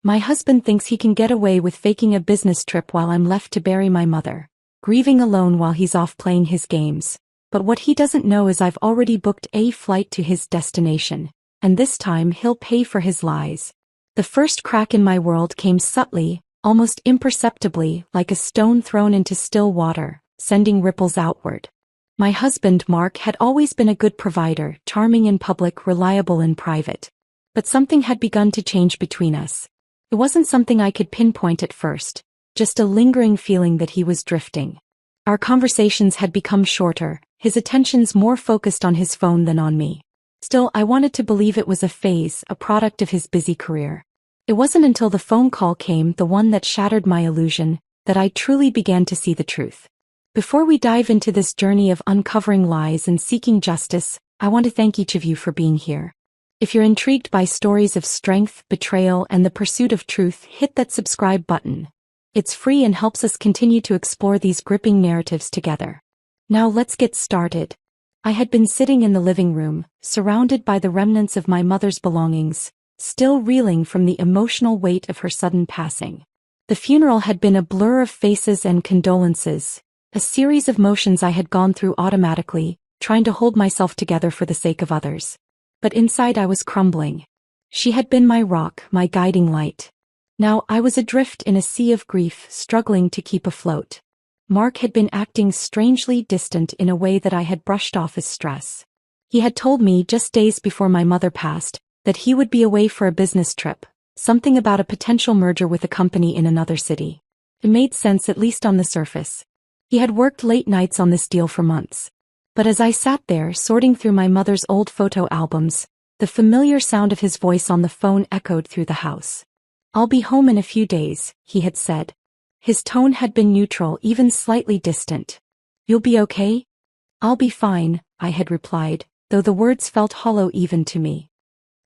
My husband thinks he can get away with faking a business trip while I'm left to bury my mother, grieving alone while he's off playing his games. But what he doesn't know is I've already booked a flight to his destination, and this time he'll pay for his lies. The first crack in my world came subtly, almost imperceptibly, like a stone thrown into still water, sending ripples outward. My husband, Mark, had always been a good provider, charming in public, reliable in private. But something had begun to change between us. It wasn't something I could pinpoint at first, just a lingering feeling that he was drifting. Our conversations had become shorter, his attentions more focused on his phone than on me. Still, I wanted to believe it was a phase, a product of his busy career. It wasn't until the phone call came, the one that shattered my illusion, that I truly began to see the truth. Before we dive into this journey of uncovering lies and seeking justice, I want to thank each of you for being here. If you're intrigued by stories of strength, betrayal, and the pursuit of truth, hit that subscribe button. It's free and helps us continue to explore these gripping narratives together. Now let's get started. I had been sitting in the living room, surrounded by the remnants of my mother's belongings, still reeling from the emotional weight of her sudden passing. The funeral had been a blur of faces and condolences, a series of motions I had gone through automatically, trying to hold myself together for the sake of others. But inside I was crumbling. She had been my rock, my guiding light. Now I was adrift in a sea of grief, struggling to keep afloat. Mark had been acting strangely distant in a way that I had brushed off as stress. He had told me just days before my mother passed that he would be away for a business trip, something about a potential merger with a company in another city. It made sense, at least on the surface. He had worked late nights on this deal for months. But as I sat there sorting through my mother's old photo albums, the familiar sound of his voice on the phone echoed through the house. "I'll be home in a few days," he had said. His tone had been neutral, even slightly distant. "You'll be okay?" "I'll be fine," I had replied, though the words felt hollow even to me.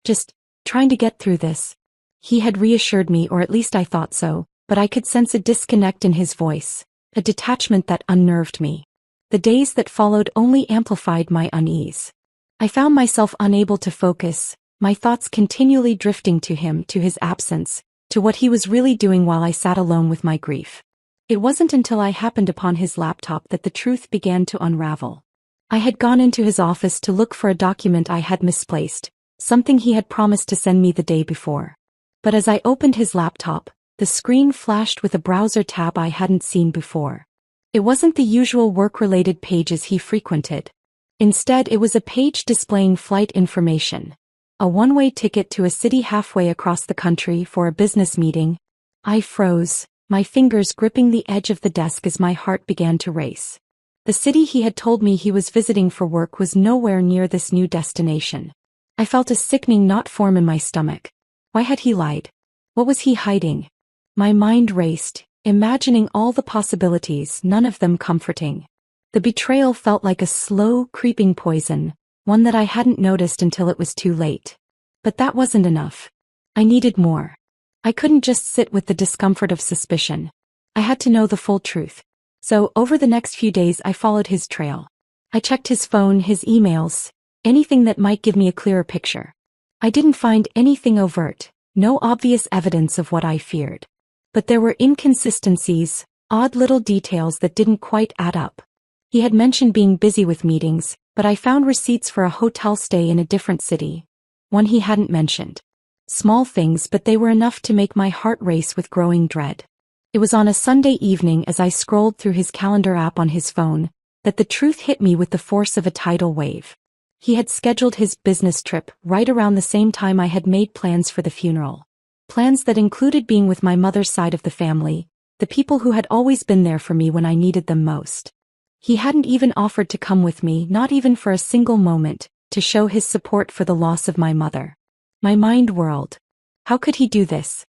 "Just trying to get through this." He had reassured me, or at least I thought so, but I could sense a disconnect in his voice, a detachment that unnerved me. The days that followed only amplified my unease. I found myself unable to focus, my thoughts continually drifting to him, to his absence, to what he was really doing while I sat alone with my grief. It wasn't until I happened upon his laptop that the truth began to unravel. I had gone into his office to look for a document I had misplaced, something he had promised to send me the day before. But as I opened his laptop, the screen flashed with a browser tab I hadn't seen before. It wasn't the usual work-related pages he frequented. Instead, it was a page displaying flight information. A one-way ticket to a city halfway across the country for a business meeting. I froze, my fingers gripping the edge of the desk as my heart began to race. The city he had told me he was visiting for work was nowhere near this new destination. I felt a sickening knot form in my stomach. Why had he lied? What was he hiding? My mind raced, imagining all the possibilities, none of them comforting. The betrayal felt like a slow, creeping poison, one that I hadn't noticed until it was too late. But that wasn't enough. I needed more. I couldn't just sit with the discomfort of suspicion. I had to know the full truth. So, over the next few days I followed his trail. I checked his phone, his emails, anything that might give me a clearer picture. I didn't find anything overt, no obvious evidence of what I feared. But there were inconsistencies, odd little details that didn't quite add up. He had mentioned being busy with meetings, but I found receipts for a hotel stay in a different city, one he hadn't mentioned. Small things, but they were enough to make my heart race with growing dread. It was on a Sunday evening, as I scrolled through his calendar app on his phone, that the truth hit me with the force of a tidal wave. He had scheduled his business trip right around the same time I had made plans for the funeral. Plans that included being with my mother's side of the family, the people who had always been there for me when I needed them most. He hadn't even offered to come with me, not even for a single moment, to show his support for the loss of my mother. My mind whirled. How could he do this?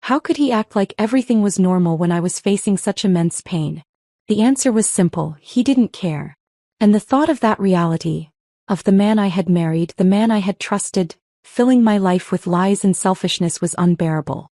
How could he act like everything was normal when I was facing such immense pain? The answer was simple: he didn't care. And the thought of that reality, of the man I had married, the man I had trusted, filling my life with lies and selfishness, was unbearable.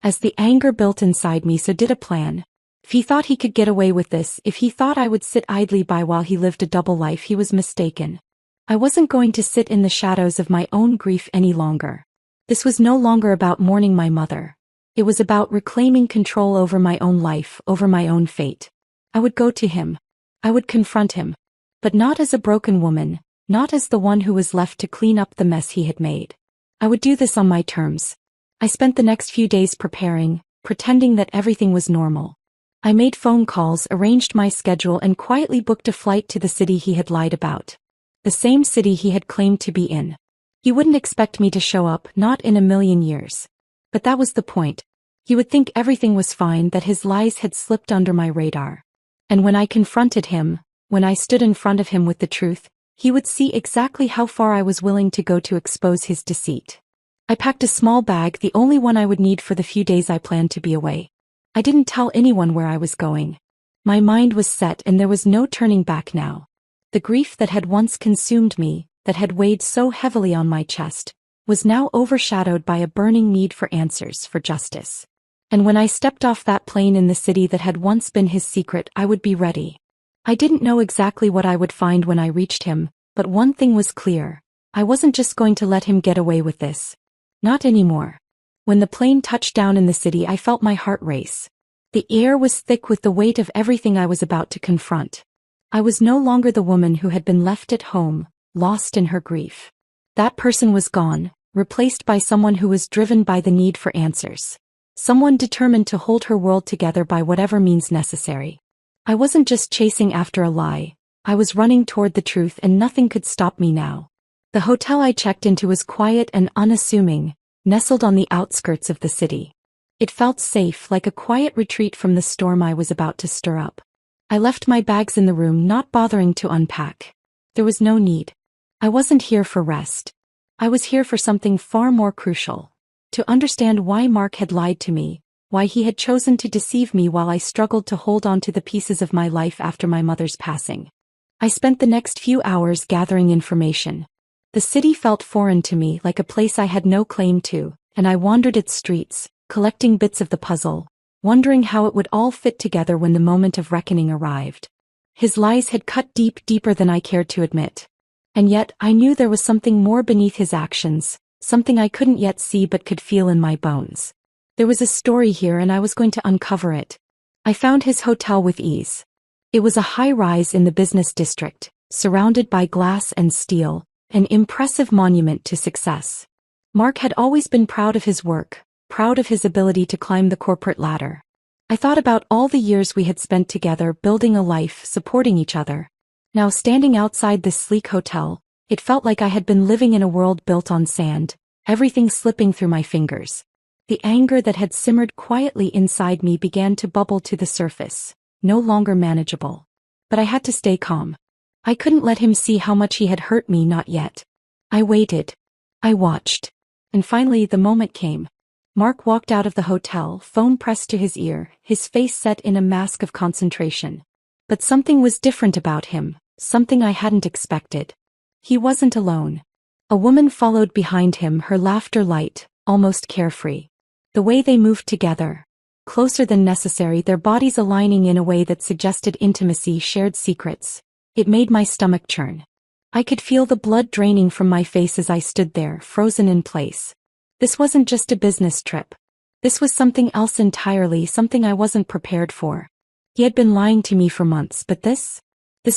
As the anger built inside me, so did a plan. If he thought he could get away with this, if he thought I would sit idly by while he lived a double life, he was mistaken. I wasn't going to sit in the shadows of my own grief any longer. This was no longer about mourning my mother. It was about reclaiming control over my own life, over my own fate. I would go to him. I would confront him. But not as a broken woman, not as the one who was left to clean up the mess he had made. I would do this on my terms. I spent the next few days preparing, pretending that everything was normal. I made phone calls, arranged my schedule, and quietly booked a flight to the city he had lied about. The same city he had claimed to be in. He wouldn't expect me to show up, not in a million years. But that was the point. He would think everything was fine, that his lies had slipped under my radar. And when I confronted him, when I stood in front of him with the truth, he would see exactly how far I was willing to go to expose his deceit. I packed a small bag, the only one I would need for the few days I planned to be away. I didn't tell anyone where I was going. My mind was set and there was no turning back now. The grief that had once consumed me, that had weighed so heavily on my chest, was now overshadowed by a burning need for answers, for justice. And when I stepped off that plane in the city that had once been his secret, I would be ready. I didn't know exactly what I would find when I reached him, but one thing was clear. I wasn't just going to let him get away with this. Not anymore. When the plane touched down in the city, I felt my heart race. The air was thick with the weight of everything I was about to confront. I was no longer the woman who had been left at home, lost in her grief. That person was gone, replaced by someone who was driven by the need for answers. Someone determined to hold her world together by whatever means necessary. I wasn't just chasing after a lie. I was running toward the truth, and nothing could stop me now. The hotel I checked into was quiet and unassuming, nestled on the outskirts of the city. It felt safe, like a quiet retreat from the storm I was about to stir up. I left my bags in the room, not bothering to unpack. There was no need. I wasn't here for rest. I was here for something far more crucial. To understand why Mark had lied to me, why he had chosen to deceive me while I struggled to hold on to the pieces of my life after my mother's passing. I spent the next few hours gathering information. The city felt foreign to me, like a place I had no claim to, and I wandered its streets, collecting bits of the puzzle, wondering how it would all fit together when the moment of reckoning arrived. His lies had cut deeper than I cared to admit. And yet, I knew there was something more beneath his actions, something I couldn't yet see but could feel in my bones. There was a story here and I was going to uncover it. I found his hotel with ease. It was a high-rise in the business district, surrounded by glass and steel, an impressive monument to success. Mark had always been proud of his work, proud of his ability to climb the corporate ladder. I thought about all the years we had spent together, building a life, supporting each other. Now standing outside this sleek hotel, it felt like I had been living in a world built on sand, everything slipping through my fingers. The anger that had simmered quietly inside me began to bubble to the surface, no longer manageable. But I had to stay calm. I couldn't let him see how much he had hurt me, not yet. I waited. I watched. And finally the moment came. Mark walked out of the hotel, phone pressed to his ear, his face set in a mask of concentration. But something was different about him, something I hadn't expected. He wasn't alone. A woman followed behind him, her laughter light, almost carefree. The way they moved together, closer than necessary, their bodies aligning in a way that suggested intimacy, shared secrets. It made my stomach churn. I could feel the blood draining from my face as I stood there, frozen in place. This wasn't just a business trip. This was something else entirely, something I wasn't prepared for. He had been lying to me for months, but this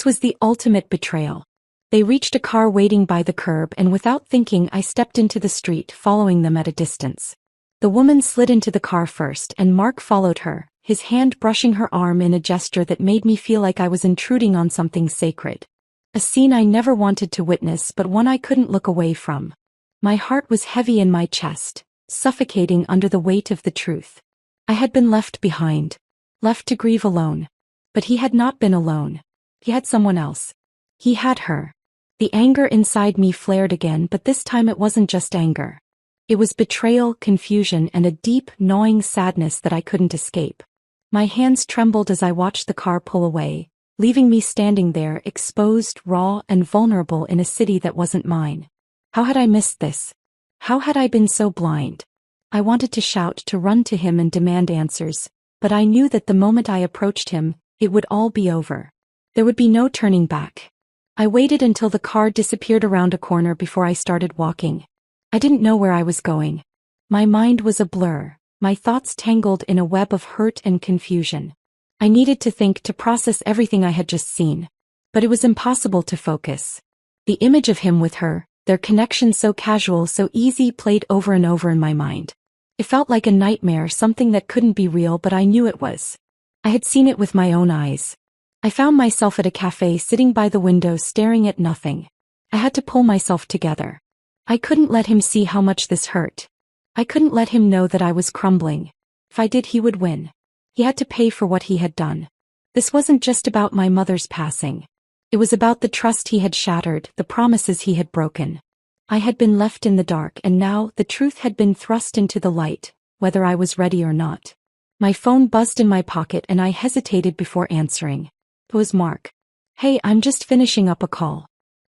was the ultimate betrayal. They reached a car waiting by the curb, and without thinking I stepped into the street, following them at a distance. The woman slid into the car first, and Mark followed her, his hand brushing her arm in a gesture that made me feel like I was intruding on something sacred. A scene I never wanted to witness, but one I couldn't look away from. My heart was heavy in my chest, suffocating under the weight of the truth. I had been left behind, left to grieve alone. But he had not been alone. He had someone else. He had her. The anger inside me flared again, but this time it wasn't just anger. It was betrayal, confusion, and a deep, gnawing sadness that I couldn't escape. My hands trembled as I watched the car pull away, leaving me standing there, exposed, raw, and vulnerable in a city that wasn't mine. How had I missed this? How had I been so blind? I wanted to shout, to run to him and demand answers, but I knew that the moment I approached him, it would all be over. There would be no turning back. I waited until the car disappeared around a corner before I started walking. I didn't know where I was going. My mind was a blur, my thoughts tangled in a web of hurt and confusion. I needed to think to process everything I had just seen. But it was impossible to focus. The image of him with her, their connection so casual, so easy, played over and over in my mind. It felt like a nightmare, something that couldn't be real, but I knew it was. I had seen it with my own eyes. I found myself at a cafe sitting by the window staring at nothing. I had to pull myself together. I couldn't let him see how much this hurt. I couldn't let him know that I was crumbling. If I did, he would win. He had to pay for what he had done. This wasn't just about my mother's passing. It was about the trust he had shattered, the promises he had broken. I had been left in the dark, and now the truth had been thrust into the light, whether I was ready or not. My phone buzzed in my pocket and I hesitated before answering. It was Mark. "Hey, I'm just finishing up a call.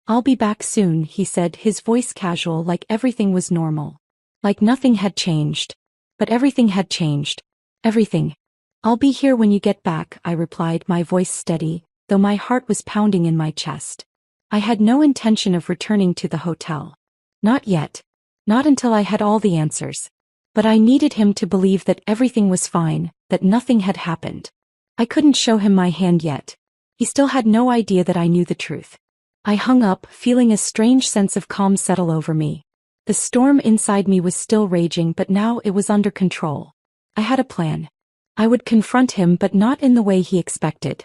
I'll be back soon," he said, his voice casual, like everything was normal. Like nothing had changed. But everything had changed. Everything. "I'll be here when you get back," I replied, my voice steady, though my heart was pounding in my chest. I had no intention of returning to the hotel. Not yet. Not until I had all the answers. But I needed him to believe that everything was fine, that nothing had happened. I couldn't show him my hand yet. He still had no idea that I knew the truth. I hung up, feeling a strange sense of calm settle over me. The storm inside me was still raging, but now it was under control. I had a plan. I would confront him, but not in the way he expected.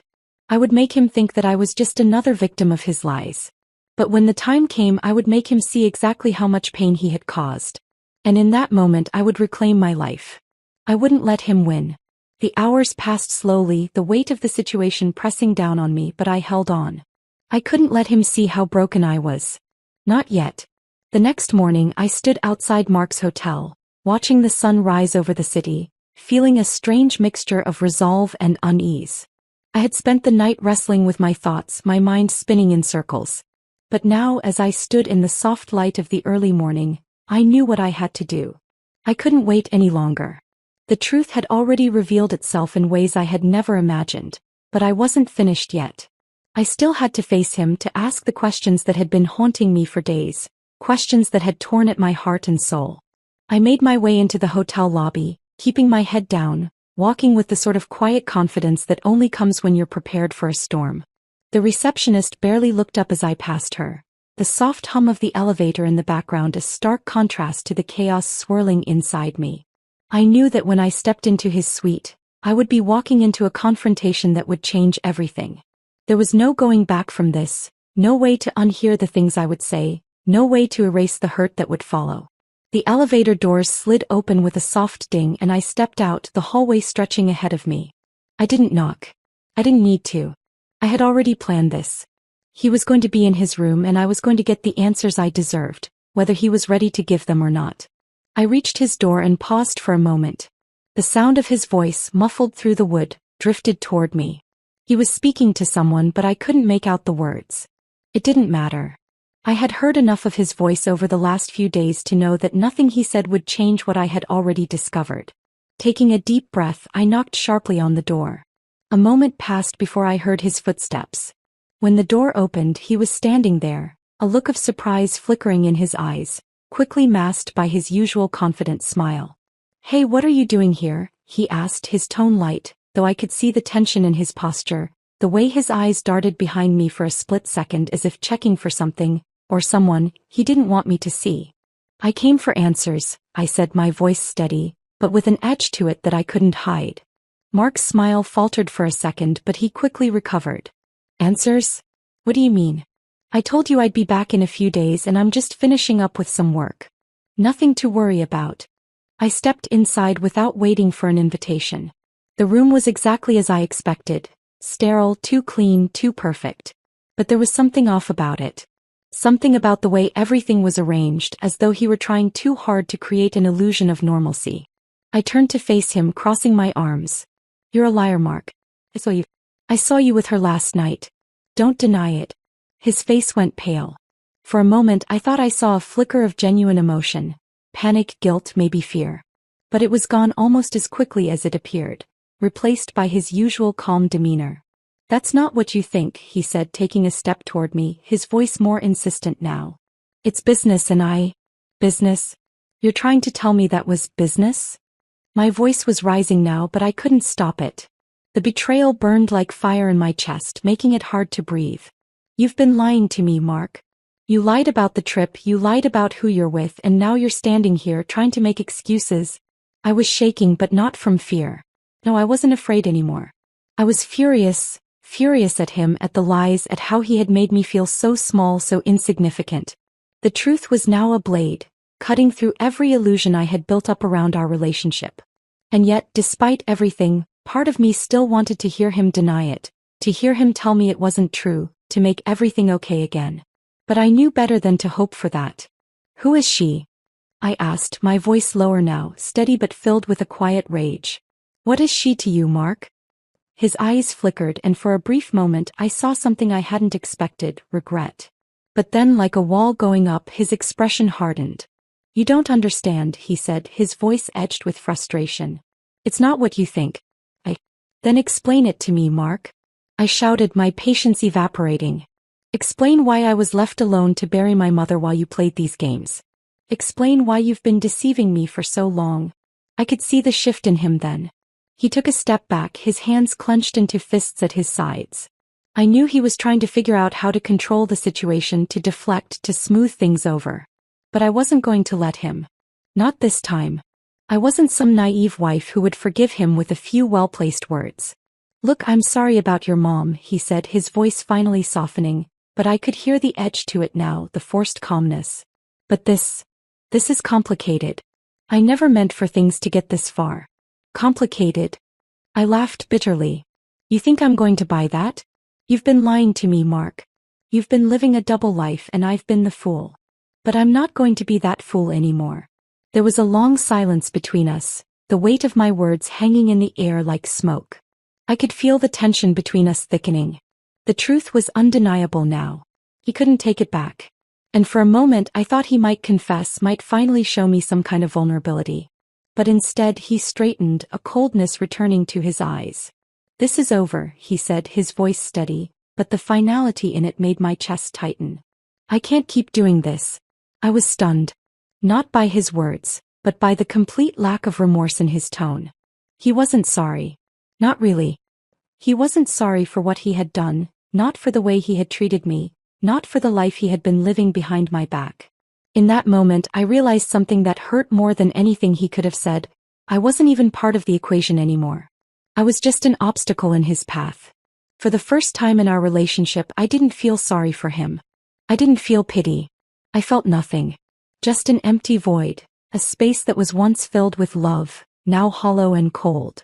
I would make him think that I was just another victim of his lies. But when the time came, I would make him see exactly how much pain he had caused. And in that moment I would reclaim my life. I wouldn't let him win. The hours passed slowly, the weight of the situation pressing down on me, but I held on. I couldn't let him see how broken I was. Not yet. The next morning I stood outside Mark's hotel, watching the sun rise over the city, feeling a strange mixture of resolve and unease. I had spent the night wrestling with my thoughts, my mind spinning in circles. But now, as I stood in the soft light of the early morning, I knew what I had to do. I couldn't wait any longer. The truth had already revealed itself in ways I had never imagined, but I wasn't finished yet. I still had to face him, to ask the questions that had been haunting me for days, questions that had torn at my heart and soul. I made my way into the hotel lobby, keeping my head down, walking with the sort of quiet confidence that only comes when you're prepared for a storm. The receptionist barely looked up as I passed her. The soft hum of the elevator in the background a stark contrast to the chaos swirling inside me. I knew that when I stepped into his suite, I would be walking into a confrontation that would change everything. There was no going back from this, no way to unhear the things I would say, no way to erase the hurt that would follow. The elevator doors slid open with a soft ding and I stepped out, the hallway stretching ahead of me. I didn't knock. I didn't need to. I had already planned this. He was going to be in his room and I was going to get the answers I deserved, whether he was ready to give them or not. I reached his door and paused for a moment. The sound of his voice, muffled through the wood, drifted toward me. He was speaking to someone, but I couldn't make out the words. It didn't matter. I had heard enough of his voice over the last few days to know that nothing he said would change what I had already discovered. Taking a deep breath, I knocked sharply on the door. A moment passed before I heard his footsteps. When the door opened, he was standing there, a look of surprise flickering in his eyes, quickly masked by his usual confident smile. "Hey, what are you doing here?" he asked, his tone light, though I could see the tension in his posture, the way his eyes darted behind me for a split second as if checking for something, or someone, he didn't want me to see. "I came for answers," I said, my voice steady, but with an edge to it that I couldn't hide. Mark's smile faltered for a second, but he quickly recovered. "Answers? What do you mean?" "I told you I'd be back in a few days and I'm just finishing up with some work. Nothing to worry about." I stepped inside without waiting for an invitation. The room was exactly as I expected. Sterile, too clean, too perfect. But there was something off about it. Something about the way everything was arranged, as though he were trying too hard to create an illusion of normalcy. I turned to face him, crossing my arms. "You're a liar, Mark. I saw you with her last night. Don't deny it." His face went pale. For a moment I thought I saw a flicker of genuine emotion. Panic, guilt, maybe fear. But it was gone almost as quickly as it appeared, replaced by his usual calm demeanor. "That's not what you think," he said, taking a step toward me, his voice more insistent now. "It's business and Business? You're trying to tell me that was business?" My voice was rising now, but I couldn't stop it. The betrayal burned like fire in my chest, making it hard to breathe. You've been lying to me, Mark. You lied about the trip, you lied about who you're with, and now you're standing here trying to make excuses. I was shaking, but not from fear. No, I wasn't afraid anymore. I was furious at him, at the lies, at how he had made me feel so small, so insignificant. The truth was now a blade, cutting through every illusion I had built up around our relationship. And yet, despite everything, part of me still wanted to hear him deny it, to hear him tell me it wasn't true, to make everything okay again. But I knew better than to hope for that. Who is she? I asked, my voice lower now, steady but filled with a quiet rage. What is she to you, Mark? His eyes flickered, and for a brief moment I saw something I hadn't expected, regret. But then, like a wall going up, his expression hardened. You don't understand, he said, his voice edged with frustration. It's not what you think. Then explain it to me, Mark. I shouted, my patience evaporating. Explain why I was left alone to bury my mother while you played these games. Explain why you've been deceiving me for so long. I could see the shift in him then. He took a step back, his hands clenched into fists at his sides. I knew he was trying to figure out how to control the situation, to deflect, to smooth things over. But I wasn't going to let him. Not this time. I wasn't some naive wife who would forgive him with a few well-placed words. Look, I'm sorry about your mom, he said, his voice finally softening, but I could hear the edge to it now, the forced calmness. But this is complicated. I never meant for things to get this far. Complicated? I laughed bitterly. You think I'm going to buy that? You've been lying to me, Mark. You've been living a double life, and I've been the fool. But I'm not going to be that fool anymore. There was a long silence between us, the weight of my words hanging in the air like smoke. I could feel the tension between us thickening. The truth was undeniable now. He couldn't take it back. And for a moment I thought he might confess, might finally show me some kind of vulnerability. But instead he straightened, a coldness returning to his eyes. This is over, he said, his voice steady, but the finality in it made my chest tighten. I can't keep doing this. I was stunned. Not by his words, but by the complete lack of remorse in his tone. He wasn't sorry. Not really. He wasn't sorry for what he had done, not for the way he had treated me, not for the life he had been living behind my back. In that moment I realized something that hurt more than anything he could have said. I wasn't even part of the equation anymore. I was just an obstacle in his path. For the first time in our relationship I didn't feel sorry for him. I didn't feel pity. I felt nothing. Just an empty void, a space that was once filled with love, now hollow and cold.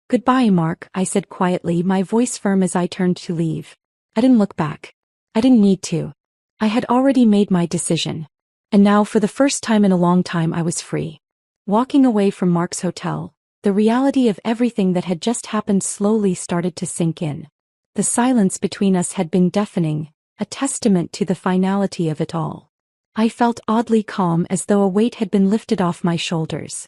Goodbye, Mark, I said quietly, my voice firm as I turned to leave. I didn't look back. I didn't need to. I had already made my decision. And now, for the first time in a long time, I was free. Walking away from Mark's hotel, the reality of everything that had just happened slowly started to sink in. The silence between us had been deafening, a testament to the finality of it all. I felt oddly calm, as though a weight had been lifted off my shoulders.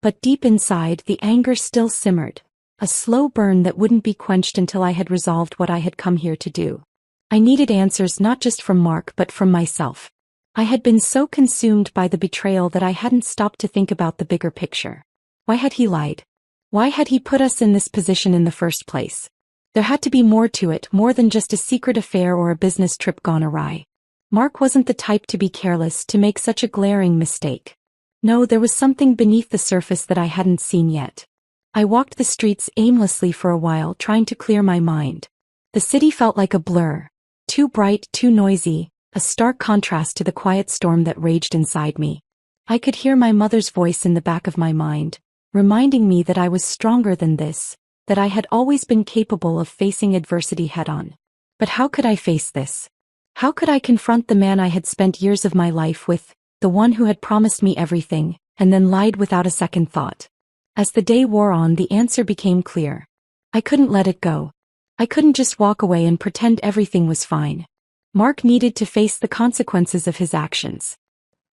But deep inside, the anger still simmered, a slow burn that wouldn't be quenched until I had resolved what I had come here to do. I needed answers, not just from Mark but from myself. I had been so consumed by the betrayal that I hadn't stopped to think about the bigger picture. Why had he lied? Why had he put us in this position in the first place? There had to be more to it, more than just a secret affair or a business trip gone awry. Mark wasn't the type to be careless, to make such a glaring mistake. No, there was something beneath the surface that I hadn't seen yet. I walked the streets aimlessly for a while, trying to clear my mind. The city felt like a blur. Too bright, too noisy, a stark contrast to the quiet storm that raged inside me. I could hear my mother's voice in the back of my mind, reminding me that I was stronger than this, that I had always been capable of facing adversity head-on. But how could I face this? How could I confront the man I had spent years of my life with, the one who had promised me everything, and then lied without a second thought? As the day wore on, the answer became clear. I couldn't let it go. I couldn't just walk away and pretend everything was fine. Mark needed to face the consequences of his actions.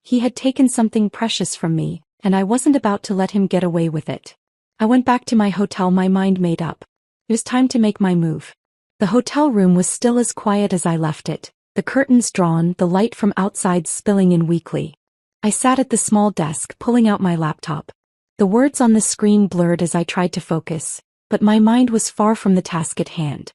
He had taken something precious from me, and I wasn't about to let him get away with it. I went back to my hotel, my mind made up. It was time to make my move. The hotel room was still as quiet as I left it, the curtains drawn, the light from outside spilling in weakly. I sat at the small desk, pulling out my laptop. The words on the screen blurred as I tried to focus, but my mind was far from the task at hand.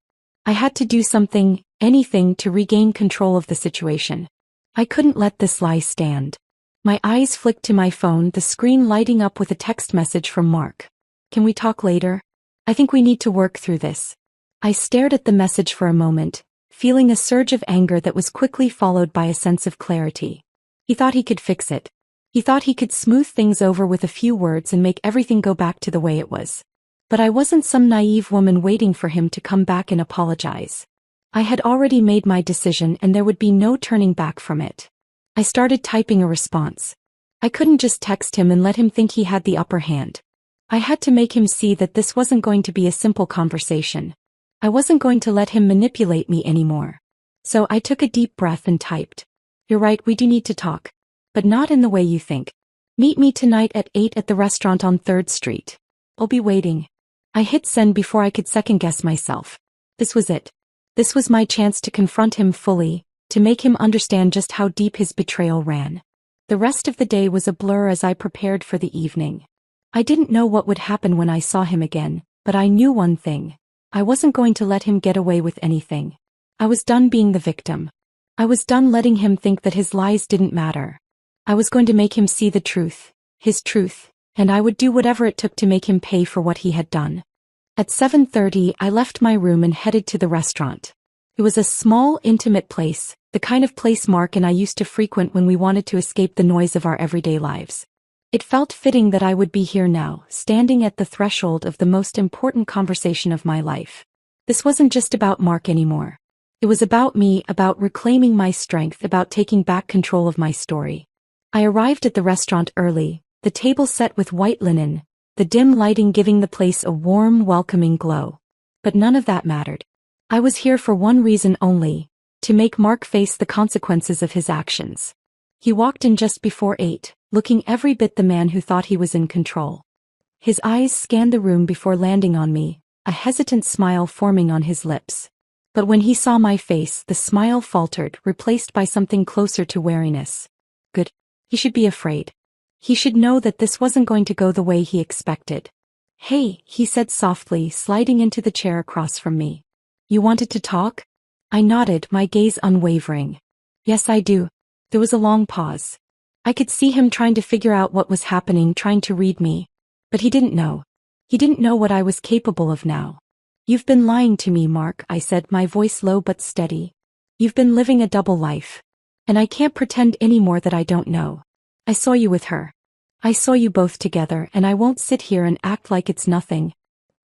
I had to do something, anything to regain control of the situation. I couldn't let this lie stand. My eyes flicked to my phone, the screen lighting up with a text message from Mark. "Can we talk later? I think we need to work through this." I stared at the message for a moment, feeling a surge of anger that was quickly followed by a sense of clarity. He thought he could fix it. He thought he could smooth things over with a few words and make everything go back to the way it was. But I wasn't some naive woman waiting for him to come back and apologize. I had already made my decision and there would be no turning back from it. I started typing a response. I couldn't just text him and let him think he had the upper hand. I had to make him see that this wasn't going to be a simple conversation. I wasn't going to let him manipulate me anymore. So I took a deep breath and typed. "You're right, we do need to talk. But not in the way you think. Meet me tonight at 8 at the restaurant on 3rd Street. I'll be waiting." I hit send before I could second-guess myself. This was it. This was my chance to confront him fully, to make him understand just how deep his betrayal ran. The rest of the day was a blur as I prepared for the evening. I didn't know what would happen when I saw him again, but I knew one thing. I wasn't going to let him get away with anything. I was done being the victim. I was done letting him think that his lies didn't matter. I was going to make him see the truth, his truth, and I would do whatever it took to make him pay for what he had done. At 7:30, I left my room and headed to the restaurant. It was a small, intimate place, the kind of place Mark and I used to frequent when we wanted to escape the noise of our everyday lives. It felt fitting that I would be here now, standing at the threshold of the most important conversation of my life. This wasn't just about Mark anymore. It was about me, about reclaiming my strength, about taking back control of my story. I arrived at the restaurant early, the table set with white linen, the dim lighting giving the place a warm, welcoming glow. But none of that mattered. I was here for one reason only, to make Mark face the consequences of his actions. He walked in just before 8, looking every bit the man who thought he was in control. His eyes scanned the room before landing on me, a hesitant smile forming on his lips. But when he saw my face, the smile faltered, replaced by something closer to wariness. Good. He should be afraid. He should know that this wasn't going to go the way he expected. "Hey," he said softly, sliding into the chair across from me. "You wanted to talk?" I nodded, my gaze unwavering. "Yes, I do." There was a long pause. I could see him trying to figure out what was happening, trying to read me. But he didn't know. He didn't know what I was capable of now. "You've been lying to me, Mark," I said, my voice low but steady. "You've been living a double life. And I can't pretend anymore that I don't know. I saw you with her. I saw you both together, and I won't sit here and act like it's nothing."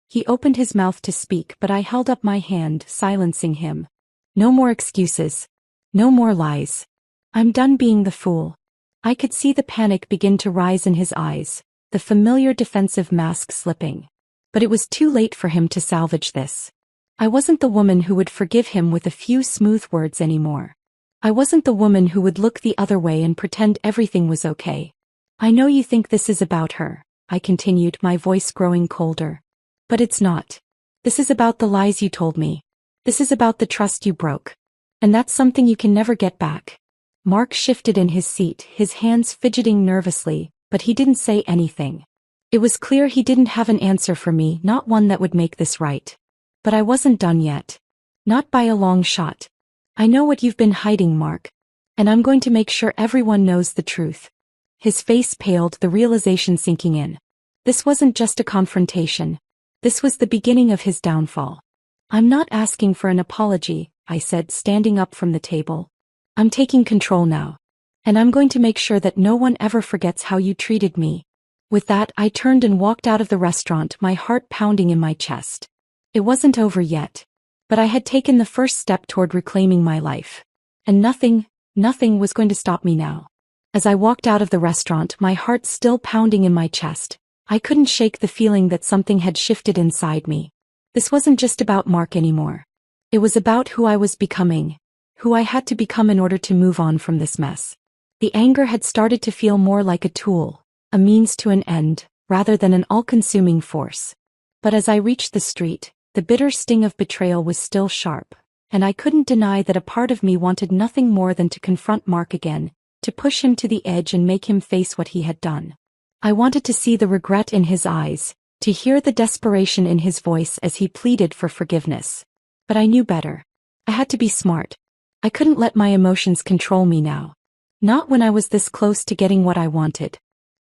He opened his mouth to speak, but I held up my hand, silencing him. "No more excuses. No more lies. I'm done being the fool." I could see the panic begin to rise in his eyes, the familiar defensive mask slipping. But it was too late for him to salvage this. I wasn't the woman who would forgive him with a few smooth words anymore. I wasn't the woman who would look the other way and pretend everything was okay. "I know you think this is about her," I continued, my voice growing colder. "But it's not. This is about the lies you told me. This is about the trust you broke. And that's something you can never get back." Mark shifted in his seat, his hands fidgeting nervously, but he didn't say anything. It was clear he didn't have an answer for me, not one that would make this right. But I wasn't done yet. Not by a long shot. "I know what you've been hiding, Mark. And I'm going to make sure everyone knows the truth." His face paled, the realization sinking in. This wasn't just a confrontation. This was the beginning of his downfall. "I'm not asking for an apology," I said, standing up from the table. "I'm taking control now. And I'm going to make sure that no one ever forgets how you treated me." With that, I turned and walked out of the restaurant, my heart pounding in my chest. It wasn't over yet. But I had taken the first step toward reclaiming my life. And nothing was going to stop me now. As I walked out of the restaurant, my heart still pounding in my chest, I couldn't shake the feeling that something had shifted inside me. This wasn't just about Mark anymore. It was about who I was becoming, who I had to become in order to move on from this mess. The anger had started to feel more like a tool, a means to an end, rather than an all-consuming force. But as I reached the street, the bitter sting of betrayal was still sharp, and I couldn't deny that a part of me wanted nothing more than to confront Mark again, to push him to the edge and make him face what he had done. I wanted to see the regret in his eyes, to hear the desperation in his voice as he pleaded for forgiveness. But I knew better. I had to be smart. I couldn't let my emotions control me now. Not when I was this close to getting what I wanted.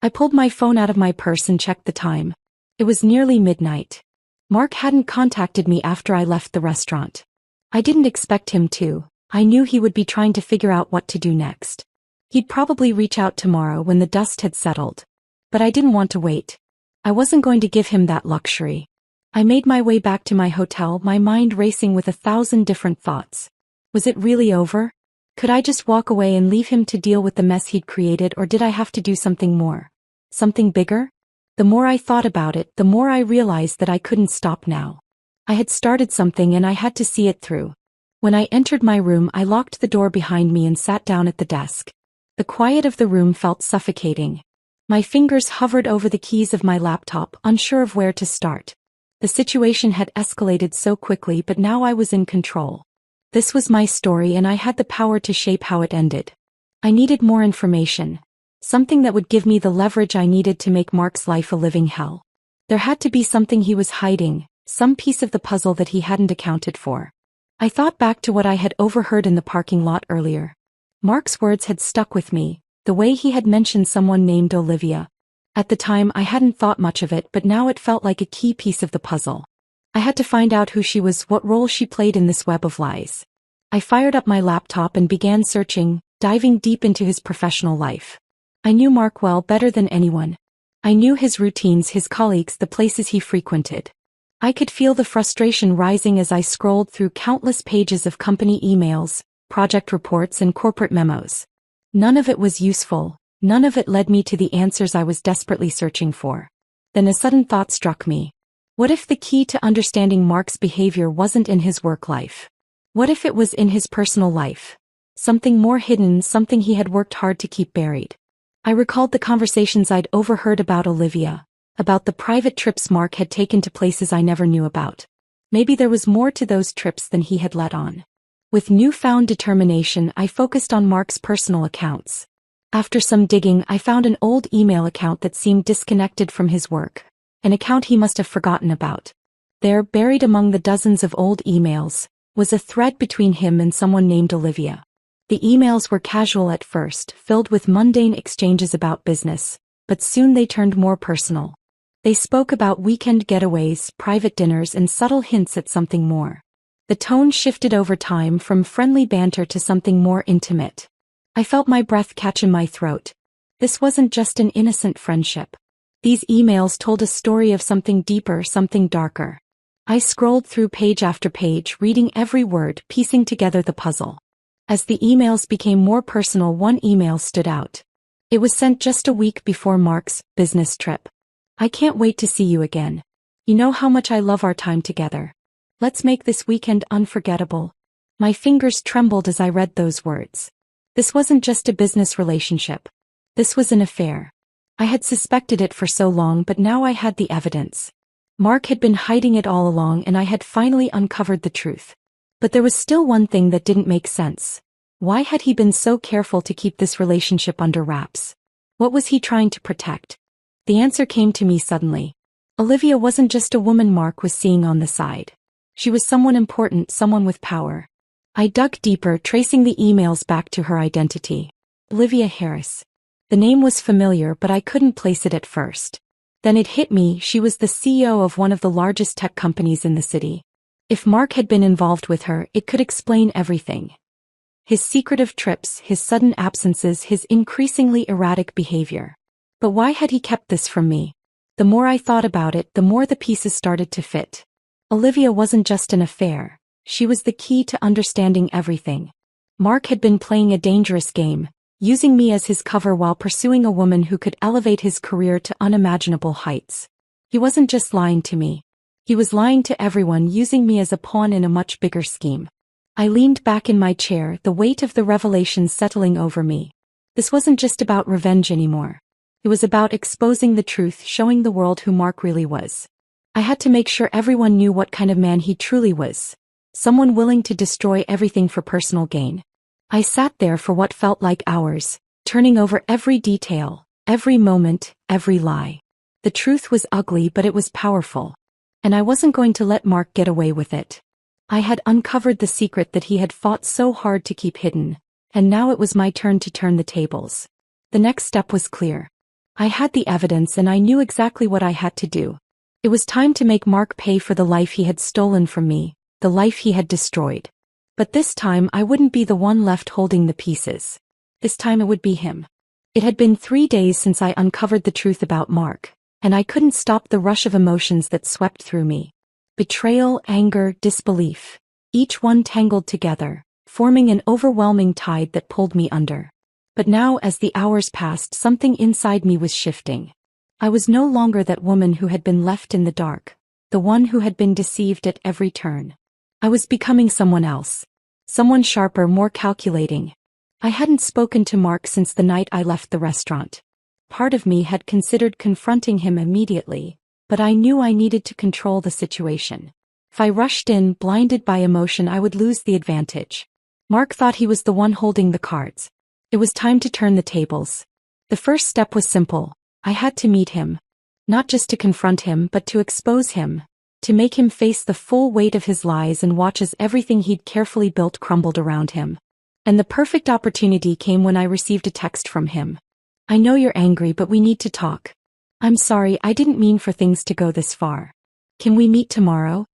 I pulled my phone out of my purse and checked the time. It was nearly midnight. Mark hadn't contacted me after I left the restaurant. I didn't expect him to. I knew he would be trying to figure out what to do next. He'd probably reach out tomorrow when the dust had settled. But I didn't want to wait. I wasn't going to give him that luxury. I made my way back to my hotel, my mind racing with 1,000 different thoughts. Was it really over? Could I just walk away and leave him to deal with the mess he'd created, or did I have to do something more? Something bigger? The more I thought about it, the more I realized that I couldn't stop now. I had started something and I had to see it through. When I entered my room, I locked the door behind me and sat down at the desk. The quiet of the room felt suffocating. My fingers hovered over the keys of my laptop, unsure of where to start. The situation had escalated so quickly, but now I was in control. This was my story and I had the power to shape how it ended. I needed more information. Something that would give me the leverage I needed to make Mark's life a living hell. There had to be something he was hiding, some piece of the puzzle that he hadn't accounted for. I thought back to what I had overheard in the parking lot earlier. Mark's words had stuck with me, the way he had mentioned someone named Olivia. At the time I hadn't thought much of it, but now it felt like a key piece of the puzzle. I had to find out who she was, what role she played in this web of lies. I fired up my laptop and began searching, diving deep into his professional life. I knew Mark well, better than anyone. I knew his routines, his colleagues, the places he frequented. I could feel the frustration rising as I scrolled through countless pages of company emails, project reports, and corporate memos. None of it was useful, none of it led me to the answers I was desperately searching for. Then a sudden thought struck me. What if the key to understanding Mark's behavior wasn't in his work life? What if it was in his personal life? Something more hidden, something he had worked hard to keep buried. I recalled the conversations I'd overheard about Olivia, about the private trips Mark had taken to places I never knew about. Maybe there was more to those trips than he had let on. With newfound determination, I focused on Mark's personal accounts. After some digging, I found an old email account that seemed disconnected from his work, an account he must have forgotten about. There, buried among the dozens of old emails, was a thread between him and someone named Olivia. The emails were casual at first, filled with mundane exchanges about business, but soon they turned more personal. They spoke about weekend getaways, private dinners, and subtle hints at something more. The tone shifted over time from friendly banter to something more intimate. I felt my breath catch in my throat. This wasn't just an innocent friendship. These emails told a story of something deeper, something darker. I scrolled through page after page, reading every word, piecing together the puzzle. As the emails became more personal, one email stood out. It was sent just a week before Mark's business trip. I can't wait to see you again. You know how much I love our time together. Let's make this weekend unforgettable. My fingers trembled as I read those words. This wasn't just a business relationship. This was an affair. I had suspected it for so long, but now I had the evidence. Mark had been hiding it all along, and I had finally uncovered the truth. But there was still one thing that didn't make sense. Why had he been so careful to keep this relationship under wraps? What was he trying to protect? The answer came to me suddenly. Olivia wasn't just a woman Mark was seeing on the side. She was someone important, someone with power. I dug deeper, tracing the emails back to her identity. Olivia Harris. The name was familiar, but I couldn't place it at first. Then it hit me, she was the CEO of one of the largest tech companies in the city. If Mark had been involved with her, it could explain everything. His secretive trips, his sudden absences, his increasingly erratic behavior. But why had he kept this from me? The more I thought about it, the more the pieces started to fit. Olivia wasn't just an affair. She was the key to understanding everything. Mark had been playing a dangerous game, using me as his cover while pursuing a woman who could elevate his career to unimaginable heights. He wasn't just lying to me. He was lying to everyone, using me as a pawn in a much bigger scheme. I leaned back in my chair, the weight of the revelation settling over me. This wasn't just about revenge anymore. It was about exposing the truth, showing the world who Mark really was. I had to make sure everyone knew what kind of man he truly was. Someone willing to destroy everything for personal gain. I sat there for what felt like hours, turning over every detail, Every moment, every lie. The truth was ugly, but it was powerful. And I wasn't going to let Mark get away with it. I had uncovered the secret that he had fought so hard to keep hidden, and now it was my turn to turn the tables. The next step was clear. I had the evidence and I knew exactly what I had to do. It was time to make Mark pay for the life he had stolen from me, the life he had destroyed. But this time I wouldn't be the one left holding the pieces. This time it would be him. It had been 3 days since I uncovered the truth about Mark, and I couldn't stop the rush of emotions that swept through me. Betrayal, anger, disbelief. Each one tangled together, forming an overwhelming tide that pulled me under. But now as the hours passed, something inside me was shifting. I was no longer that woman who had been left in the dark, the one who had been deceived at every turn. I was becoming someone else. Someone sharper, more calculating. I hadn't spoken to Mark since the night I left the restaurant. Part of me had considered confronting him immediately, but I knew I needed to control the situation. If I rushed in, blinded by emotion, I would lose the advantage. Mark thought he was the one holding the cards. It was time to turn the tables. The first step was simple. I had to meet him. Not just to confront him, but to expose him. To make him face the full weight of his lies and watch as everything he'd carefully built crumbled around him. And the perfect opportunity came when I received a text from him. "I know you're angry, but we need to talk. I'm sorry, I didn't mean for things to go this far. Can we meet tomorrow?"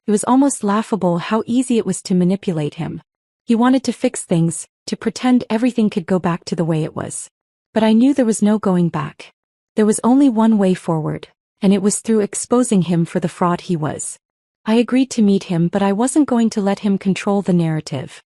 It was almost laughable how easy it was to manipulate him. He wanted to fix things, to pretend everything could go back to the way it was. But I knew there was no going back. There was only one way forward, and it was through exposing him for the fraud he was. I agreed to meet him, but I wasn't going to let him control the narrative.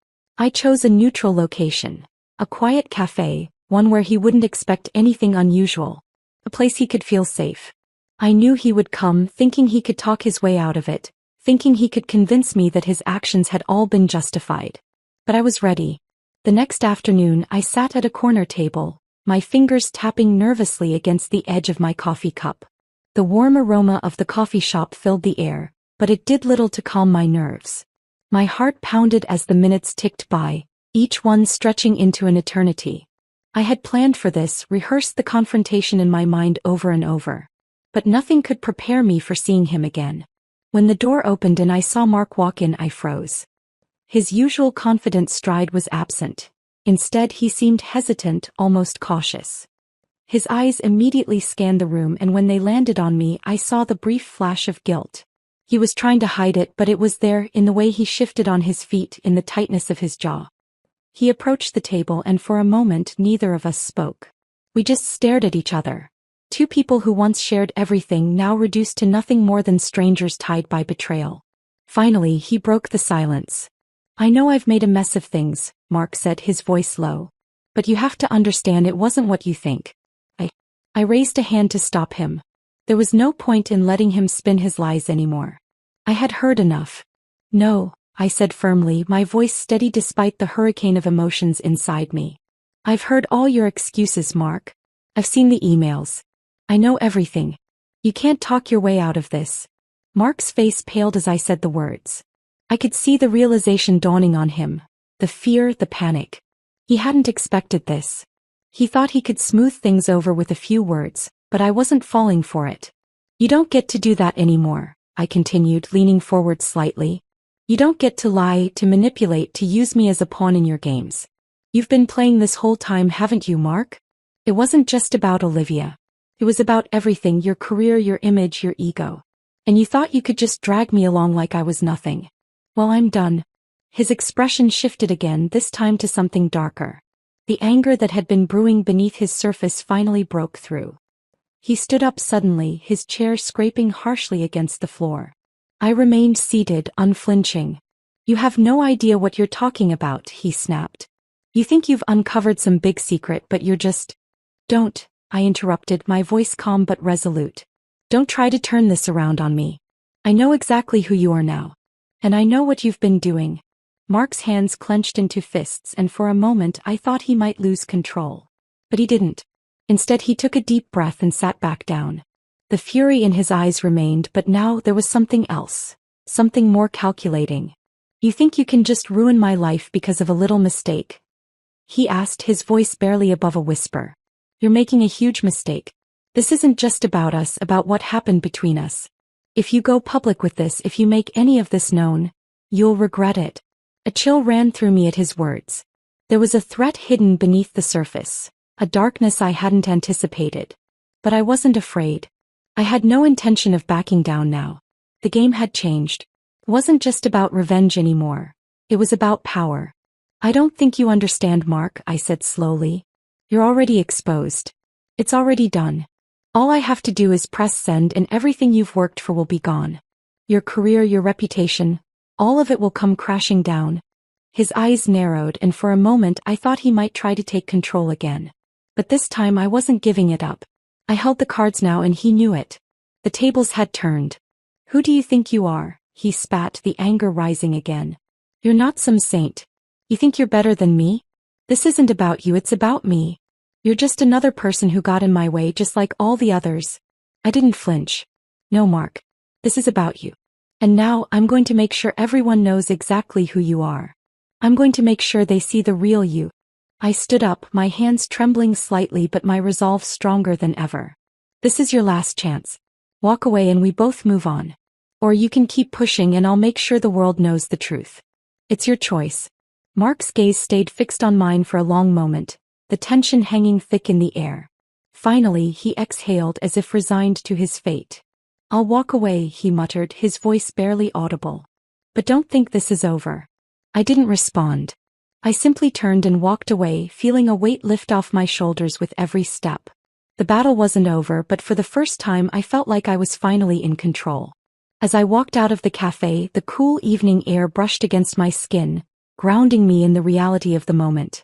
I chose a neutral location, a quiet cafe, one where he wouldn't expect anything unusual, a place he could feel safe. I knew he would come, thinking he could talk his way out of it, thinking he could convince me that his actions had all been justified. But I was ready. The next afternoon I sat at a corner table, my fingers tapping nervously against the edge of my coffee cup. The warm aroma of the coffee shop filled the air, but it did little to calm my nerves. My heart pounded as the minutes ticked by, each one stretching into an eternity. I had planned for this, rehearsed the confrontation in my mind over and over. But nothing could prepare me for seeing him again. When the door opened and I saw Mark walk in, I froze. His usual confident stride was absent. Instead, he seemed hesitant, almost cautious. His eyes immediately scanned the room, and when they landed on me, I saw the brief flash of guilt. He was trying to hide it, but it was there, in the way he shifted on his feet, in the tightness of his jaw. He approached the table, and for a moment neither of us spoke. We just stared at each other. Two people who once shared everything, now reduced to nothing more than strangers tied by betrayal. Finally, he broke the silence. "I know I've made a mess of things," Mark said, his voice low. "But you have to understand it wasn't what you think." I raised a hand to stop him. There was no point in letting him spin his lies anymore. I had heard enough. "No," I said firmly, my voice steady despite the hurricane of emotions inside me. "I've heard all your excuses, Mark. I've seen the emails. I know everything. You can't talk your way out of this." Mark's face paled as I said the words. I could see the realization dawning on him. The fear, the panic. He hadn't expected this. He thought he could smooth things over with a few words, but I wasn't falling for it. "You don't get to do that anymore," I continued, leaning forward slightly. "You don't get to lie, to manipulate, to use me as a pawn in your games. You've been playing this whole time, haven't you, Mark? It wasn't just about Olivia. It was about everything, your career, your image, your ego. And you thought you could just drag me along like I was nothing. Well, I'm done." His expression shifted again, this time to something darker. The anger that had been brewing beneath his surface finally broke through. He stood up suddenly, his chair scraping harshly against the floor. I remained seated, unflinching. "You have no idea what you're talking about," he snapped. "You think you've uncovered some big secret, but you're just—" "Don't," I interrupted, my voice calm but resolute. "Don't try to turn this around on me. I know exactly who you are now. And I know what you've been doing." Mark's hands clenched into fists, and for a moment I thought he might lose control. But he didn't. Instead, he took a deep breath and sat back down. The fury in his eyes remained, but now there was something else. Something more calculating. "You think you can just ruin my life because of a little mistake?" he asked, his voice barely above a whisper. You're making a huge mistake. This isn't just about us, about what happened between us. If you go public with this, if you make any of this known, you'll regret it. A chill ran through me at his words. There was a threat hidden beneath the surface, a darkness I hadn't anticipated. But I wasn't afraid. I had no intention of backing down now. The game had changed. It wasn't just about revenge anymore. It was about power. I don't think you understand, Mark, I said slowly. You're already exposed. It's already done. All I have to do is press send and everything you've worked for will be gone. Your career, your reputation, all of it will come crashing down. His eyes narrowed, and for a moment I thought he might try to take control again. But this time I wasn't giving it up. I held the cards now, and he knew it. The tables had turned. Who do you think you are? He spat, the anger rising again. You're not some saint. You think you're better than me? This isn't about you, it's about me. You're just another person who got in my way, just like all the others. I didn't flinch. No, Mark. This is about you. And now I'm going to make sure everyone knows exactly who you are. I'm going to make sure they see the real you. I stood up, my hands trembling slightly but my resolve stronger than ever. This is your last chance. Walk away and we both move on. Or you can keep pushing and I'll make sure the world knows the truth. It's your choice. Mark's gaze stayed fixed on mine for a long moment, the tension hanging thick in the air. Finally, he exhaled as if resigned to his fate. I'll walk away, he muttered, his voice barely audible. But don't think this is over. I didn't respond. I simply turned and walked away, feeling a weight lift off my shoulders with every step. The battle wasn't over, but for the first time I felt like I was finally in control. As I walked out of the cafe, the cool evening air brushed against my skin, grounding me in the reality of the moment.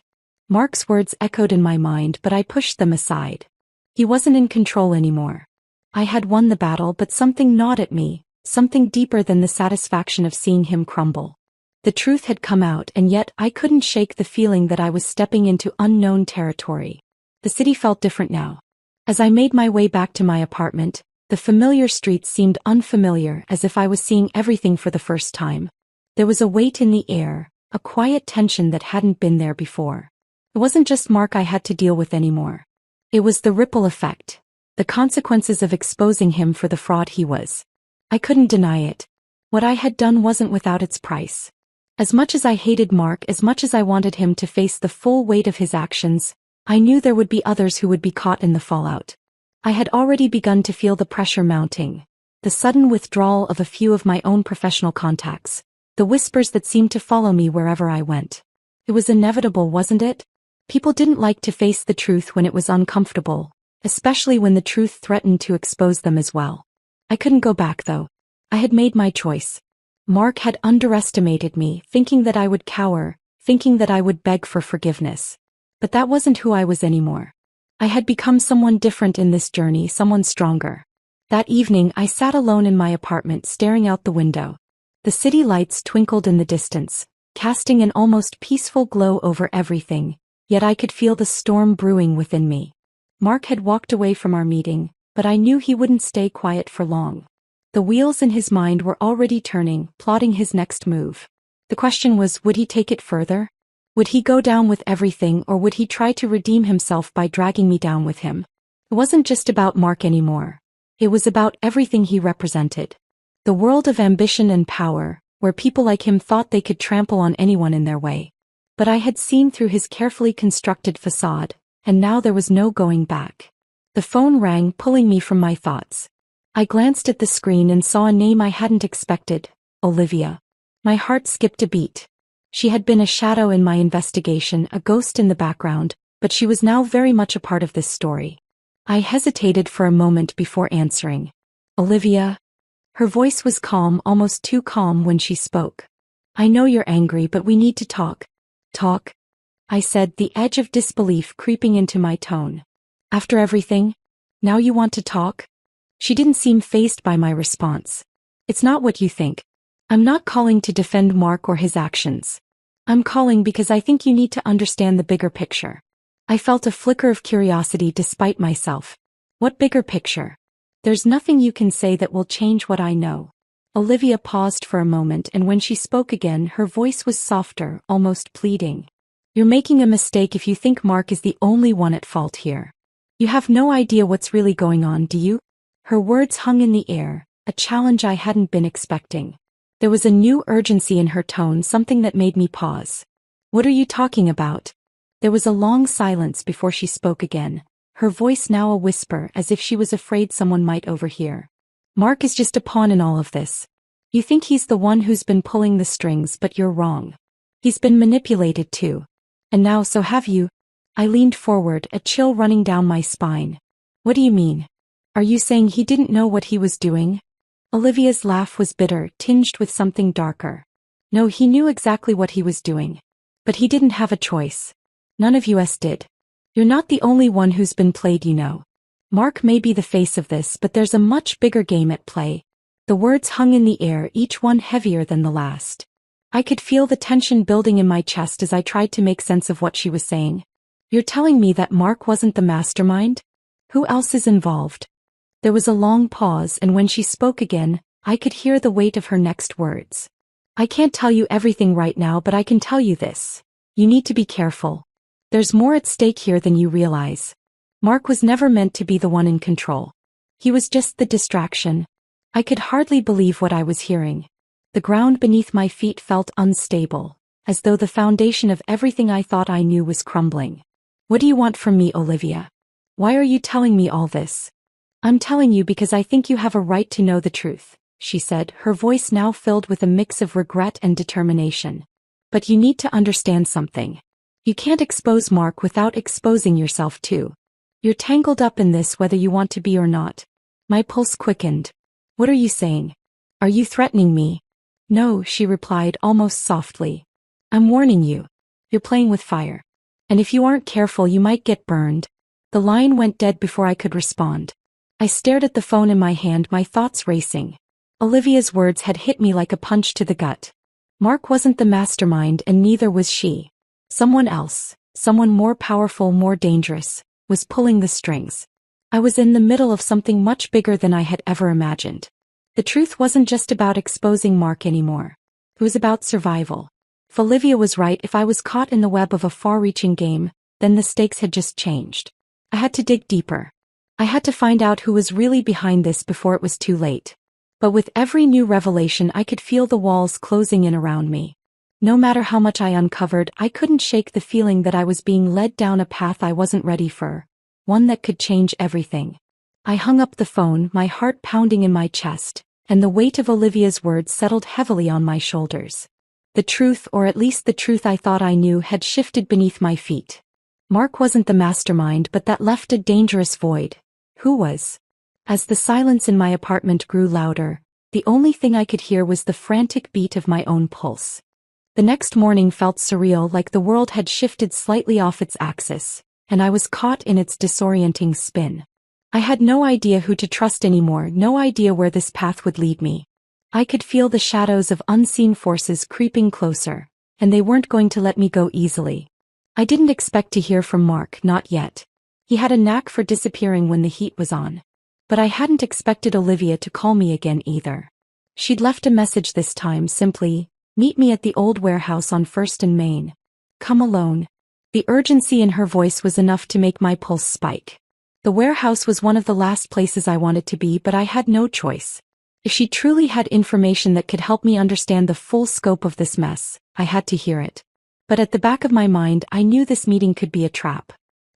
Mark's words echoed in my mind, but I pushed them aside. He wasn't in control anymore. I had won the battle, but something gnawed at me, something deeper than the satisfaction of seeing him crumble. The truth had come out, and yet I couldn't shake the feeling that I was stepping into unknown territory. The city felt different now. As I made my way back to my apartment, the familiar streets seemed unfamiliar, as if I was seeing everything for the first time. There was a weight in the air, a quiet tension that hadn't been there before. It wasn't just Mark I had to deal with anymore. It was the ripple effect, the consequences of exposing him for the fraud he was. I couldn't deny it. What I had done wasn't without its price. As much as I hated Mark, as much as I wanted him to face the full weight of his actions, I knew there would be others who would be caught in the fallout. I had already begun to feel the pressure mounting, the sudden withdrawal of a few of my own professional contacts, the whispers that seemed to follow me wherever I went. It was inevitable, wasn't it? People didn't like to face the truth when it was uncomfortable, especially when the truth threatened to expose them as well. I couldn't go back though. I had made my choice. Mark had underestimated me, thinking that I would cower, thinking that I would beg for forgiveness. But that wasn't who I was anymore. I had become someone different in this journey, someone stronger. That evening I sat alone in my apartment, staring out the window. The city lights twinkled in the distance, casting an almost peaceful glow over everything, yet I could feel the storm brewing within me. Mark had walked away from our meeting, but I knew he wouldn't stay quiet for long. The wheels in his mind were already turning, plotting his next move. The question was, would he take it further? Would he go down with everything, or would he try to redeem himself by dragging me down with him? It wasn't just about Mark anymore. It was about everything he represented. The world of ambition and power, where people like him thought they could trample on anyone in their way. But I had seen through his carefully constructed facade, and now there was no going back. The phone rang, pulling me from my thoughts. I glanced at the screen and saw a name I hadn't expected, Olivia. My heart skipped a beat. She had been a shadow in my investigation, a ghost in the background, but she was now very much a part of this story. I hesitated for a moment before answering. Olivia? Her voice was calm, almost too calm when she spoke. I know you're angry, but we need to talk. Talk? I said, the edge of disbelief creeping into my tone. After everything? Now you want to talk? She didn't seem fazed by my response. It's not what you think. I'm not calling to defend Mark or his actions. I'm calling because I think you need to understand the bigger picture. I felt a flicker of curiosity despite myself. What bigger picture? There's nothing you can say that will change what I know. Olivia paused for a moment, and when she spoke again, her voice was softer, almost pleading. You're making a mistake if you think Mark is the only one at fault here. You have no idea what's really going on, do you? Her words hung in the air, a challenge I hadn't been expecting. There was a new urgency in her tone, something that made me pause. What are you talking about? There was a long silence before she spoke again, her voice now a whisper as if she was afraid someone might overhear. Mark is just a pawn in all of this. You think he's the one who's been pulling the strings, but you're wrong. He's been manipulated too. And now so have you. I leaned forward, a chill running down my spine. What do you mean? Are you saying he didn't know what he was doing? Olivia's laugh was bitter, tinged with something darker. No, he knew exactly what he was doing. But he didn't have a choice. None of us did. You're not the only one who's been played, you know. Mark may be the face of this, but there's a much bigger game at play. The words hung in the air, each one heavier than the last. I could feel the tension building in my chest as I tried to make sense of what she was saying. You're telling me that Mark wasn't the mastermind? Who else is involved? There was a long pause, and when she spoke again, I could hear the weight of her next words. I can't tell you everything right now, but I can tell you this. You need to be careful. There's more at stake here than you realize. Mark was never meant to be the one in control. He was just the distraction. I could hardly believe what I was hearing. The ground beneath my feet felt unstable, as though the foundation of everything I thought I knew was crumbling. What do you want from me, Olivia? Why are you telling me all this? I'm telling you because I think you have a right to know the truth, she said, her voice now filled with a mix of regret and determination. But you need to understand something. You can't expose Mark without exposing yourself too. You're tangled up in this whether you want to be or not. My pulse quickened. What are you saying? Are you threatening me? No, she replied almost softly. I'm warning you. You're playing with fire. And if you aren't careful, you might get burned. The line went dead before I could respond. I stared at the phone in my hand, my thoughts racing. Olivia's words had hit me like a punch to the gut. Mark wasn't the mastermind, and neither was she. Someone else, someone more powerful, more dangerous, was pulling the strings. I was in the middle of something much bigger than I had ever imagined. The truth wasn't just about exposing Mark anymore. It was about survival. If Olivia was right, if I was caught in the web of a far-reaching game, then the stakes had just changed. I had to dig deeper. I had to find out who was really behind this before it was too late. But with every new revelation, I could feel the walls closing in around me. No matter how much I uncovered, I couldn't shake the feeling that I was being led down a path I wasn't ready for, one that could change everything. I hung up the phone, my heart pounding in my chest, and the weight of Olivia's words settled heavily on my shoulders. The truth, or at least the truth I thought I knew, had shifted beneath my feet. Mark wasn't the mastermind, but that left a dangerous void. Who was? As the silence in my apartment grew louder, the only thing I could hear was the frantic beat of my own pulse. The next morning felt surreal, like the world had shifted slightly off its axis, and I was caught in its disorienting spin. I had no idea who to trust anymore, no idea where this path would lead me. I could feel the shadows of unseen forces creeping closer, and they weren't going to let me go easily. I didn't expect to hear from Mark, not yet. He had a knack for disappearing when the heat was on. But I hadn't expected Olivia to call me again either. She'd left a message this time, simply, "Meet me at the old warehouse on 1st and Main. Come alone." The urgency in her voice was enough to make my pulse spike. The warehouse was one of the last places I wanted to be, but I had no choice. If she truly had information that could help me understand the full scope of this mess, I had to hear it. But at the back of my mind, I knew this meeting could be a trap.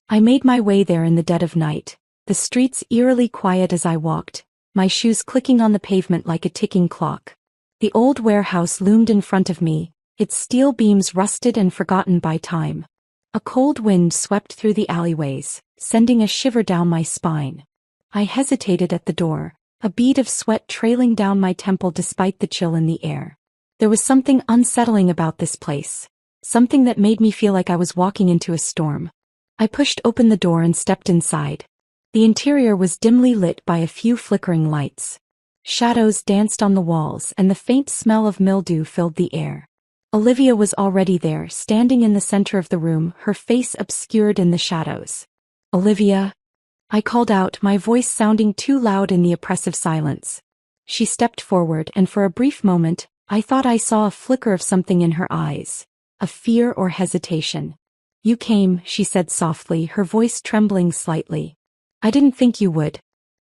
I made my way there in the dead of night, the streets eerily quiet as I walked, my shoes clicking on the pavement like a ticking clock. The old warehouse loomed in front of me, its steel beams rusted and forgotten by time. A cold wind swept through the alleyways, sending a shiver down my spine. I hesitated at the door, a bead of sweat trailing down my temple despite the chill in the air. There was something unsettling about this place, something that made me feel like I was walking into a storm. I pushed open the door and stepped inside. The interior was dimly lit by a few flickering lights. Shadows danced on the walls, and the faint smell of mildew filled the air. Olivia was already there, standing in the center of the room, her face obscured in the shadows. "Olivia?" I called out, my voice sounding too loud in the oppressive silence. She stepped forward, and for a brief moment, I thought I saw a flicker of something in her eyes, a fear or hesitation. "You came," she said softly, her voice trembling slightly. I didn't think you would.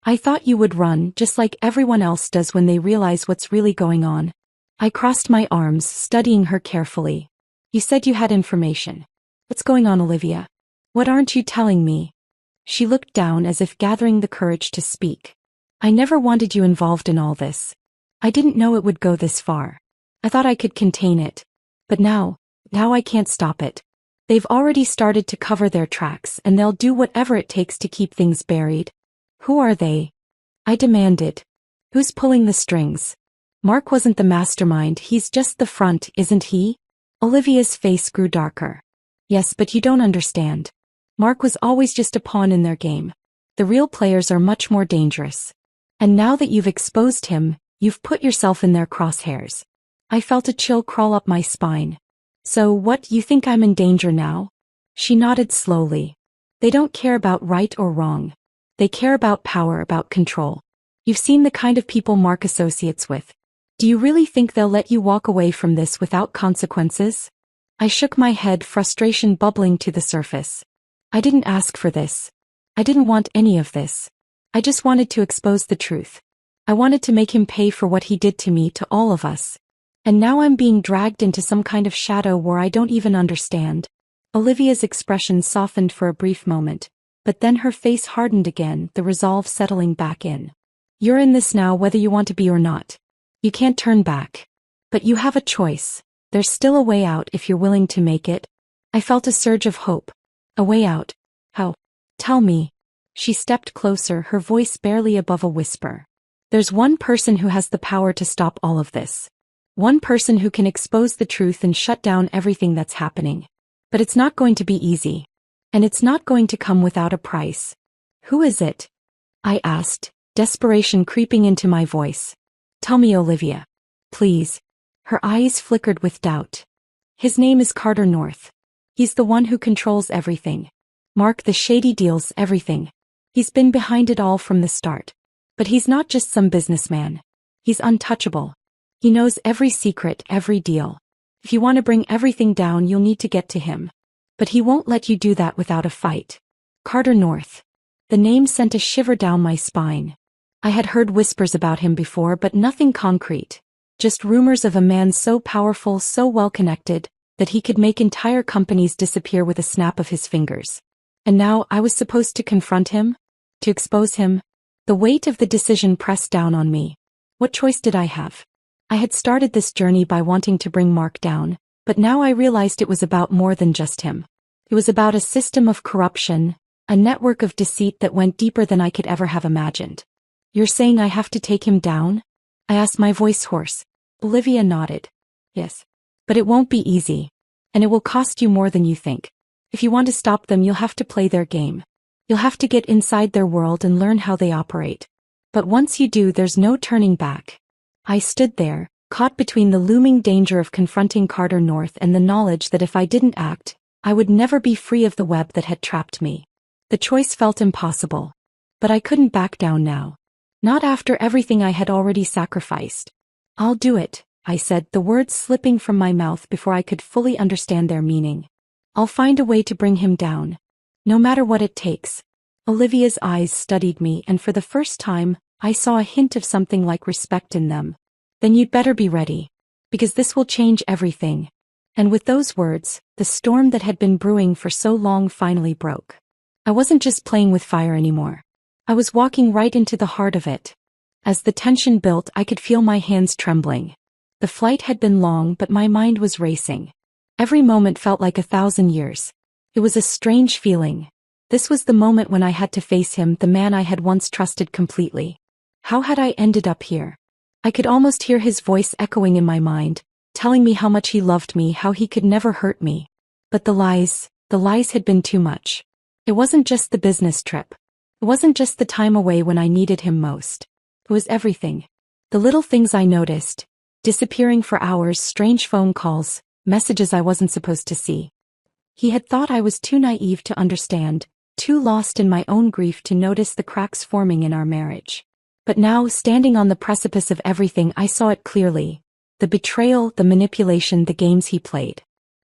I thought you would run just like everyone else does when they realize what's really going on. I crossed my arms, studying her carefully. You said you had information. What's going on, Olivia? What aren't you telling me? She looked down as if gathering the courage to speak. I never wanted you involved in all this. I didn't know it would go this far. I thought I could contain it. But now I can't stop it. They've already started to cover their tracks and they'll do whatever it takes to keep things buried. Who are they? I demanded. Who's pulling the strings? Mark wasn't the mastermind, he's just the front, isn't he? Olivia's face grew darker. Yes, but you don't understand. Mark was always just a pawn in their game. The real players are much more dangerous. And now that you've exposed him, you've put yourself in their crosshairs. I felt a chill crawl up my spine. So what, you think I'm in danger now? She nodded slowly. They don't care about right or wrong. They care about power, about control. You've seen the kind of people Mark associates with. Do you really think they'll let you walk away from this without consequences? I shook my head, frustration bubbling to the surface. I didn't ask for this. I didn't want any of this. I just wanted to expose the truth. I wanted to make him pay for what he did to me, to all of us. And now I'm being dragged into some kind of shadow where I don't even understand. Olivia's expression softened for a brief moment, but then her face hardened again, the resolve settling back in. You're in this now whether you want to be or not. You can't turn back. But you have a choice. There's still a way out if you're willing to make it. I felt a surge of hope. A way out. How? Tell me. She stepped closer, her voice barely above a whisper. There's one person who has the power to stop all of this. One person who can expose the truth and shut down everything that's happening. But it's not going to be easy. And it's not going to come without a price. Who is it? I asked, desperation creeping into my voice. Tell me, Olivia. Please. Her eyes flickered with doubt. His name is Carter North. He's the one who controls everything. Mark, the shady deals, everything. He's been behind it all from the start. But he's not just some businessman. He's untouchable. He knows every secret, every deal. If you want to bring everything down, you'll need to get to him. But he won't let you do that without a fight. Carter North. The name sent a shiver down my spine. I had heard whispers about him before, but nothing concrete. Just rumors of a man so powerful, so well-connected, that he could make entire companies disappear with a snap of his fingers. And now I was supposed to confront him? To expose him? The weight of the decision pressed down on me. What choice did I have? I had started this journey by wanting to bring Mark down, but now I realized it was about more than just him. It was about a system of corruption, a network of deceit that went deeper than I could ever have imagined. You're saying I have to take him down? I asked, my voice hoarse. Olivia nodded. Yes. But it won't be easy. And it will cost you more than you think. If you want to stop them, you'll have to play their game. You'll have to get inside their world and learn how they operate. But once you do, there's no turning back. I stood there, caught between the looming danger of confronting Carter North and the knowledge that if I didn't act, I would never be free of the web that had trapped me. The choice felt impossible. But I couldn't back down now. Not after everything I had already sacrificed. I'll do it, I said, the words slipping from my mouth before I could fully understand their meaning. I'll find a way to bring him down. No matter what it takes. Olivia's eyes studied me, and for the first time, I saw a hint of something like respect in them. Then you'd better be ready. Because this will change everything. And with those words, the storm that had been brewing for so long finally broke. I wasn't just playing with fire anymore. I was walking right into the heart of it. As the tension built, I could feel my hands trembling. The flight had been long, but my mind was racing. Every moment felt like 1,000 years. It was a strange feeling. This was the moment when I had to face him, the man I had once trusted completely. How had I ended up here? I could almost hear his voice echoing in my mind, telling me how much he loved me, how he could never hurt me. But the lies had been too much. It wasn't just the business trip. It wasn't just the time away when I needed him most. It was everything. The little things I noticed. Disappearing for hours, strange phone calls, messages I wasn't supposed to see. He had thought I was too naive to understand, too lost in my own grief to notice the cracks forming in our marriage. But now, standing on the precipice of everything, I saw it clearly. The betrayal, the manipulation, the games he played.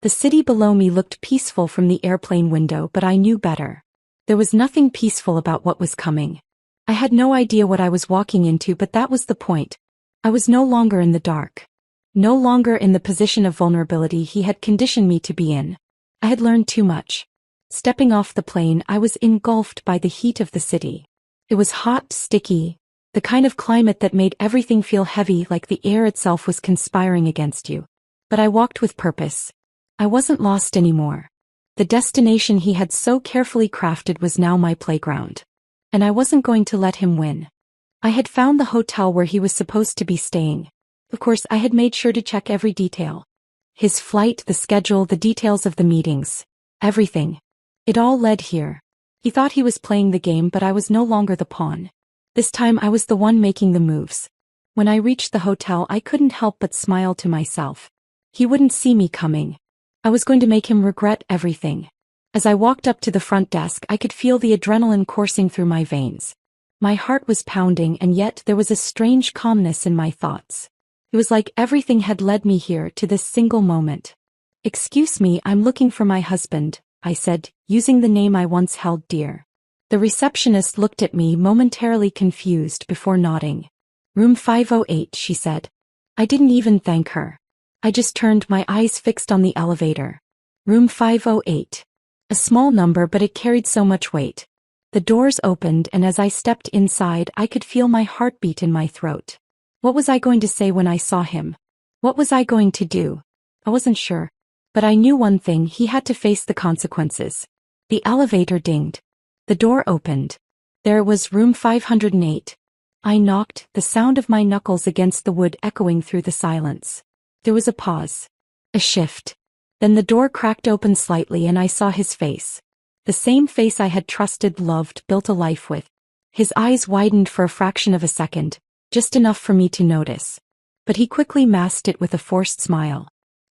The city below me looked peaceful from the airplane window, but I knew better. There was nothing peaceful about what was coming. I had no idea what I was walking into, but that was the point. I was no longer in the dark. No longer in the position of vulnerability he had conditioned me to be in. I had learned too much. Stepping off the plane, I was engulfed by the heat of the city. It was hot, sticky, the kind of climate that made everything feel heavy, like the air itself was conspiring against you. But I walked with purpose. I wasn't lost anymore. The destination he had so carefully crafted was now my playground. And I wasn't going to let him win. I had found the hotel where he was supposed to be staying. Of course, I had made sure to check every detail. His flight, the schedule, the details of the meetings. Everything. It all led here. He thought he was playing the game, but I was no longer the pawn. This time I was the one making the moves. When I reached the hotel, I couldn't help but smile to myself. He wouldn't see me coming. I was going to make him regret everything. As I walked up to the front desk, I could feel the adrenaline coursing through my veins. My heart was pounding, and yet there was a strange calmness in my thoughts. It was like everything had led me here, to this single moment. "Excuse me, I'm looking for my husband," I said, using the name I once held dear. The receptionist looked at me, momentarily confused, before nodding. "Room 508, she said. I didn't even thank her. I just turned, my eyes fixed on the elevator. Room 508. A small number, but it carried so much weight. The doors opened, and as I stepped inside, I could feel my heartbeat in my throat. What was I going to say when I saw him? What was I going to do? I wasn't sure. But I knew one thing: he had to face the consequences. The elevator dinged. The door opened. There it was, room 508. I knocked, the sound of my knuckles against the wood echoing through the silence. There was a pause. A shift. Then the door cracked open slightly and I saw his face. The same face I had trusted, loved, built a life with. His eyes widened for a fraction of a second, just enough for me to notice. But he quickly masked it with a forced smile.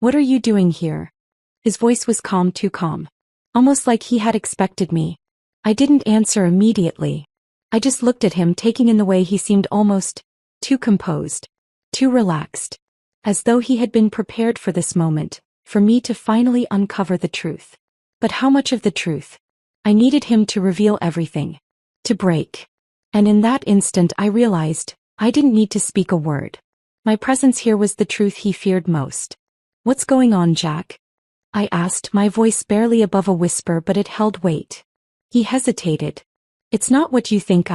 "What are you doing here?" His voice was calm, too calm. Almost like he had expected me. I didn't answer immediately. I just looked at him, taking in the way he seemed, almost too composed, too relaxed. As though he had been prepared for this moment, for me to finally uncover the truth. But how much of the truth? I needed him to reveal everything. To break. And in that instant I realized, I didn't need to speak a word. My presence here was the truth he feared most. "What's going on, Jack?" I asked, my voice barely above a whisper, but it held weight. He hesitated. "It's not what you think."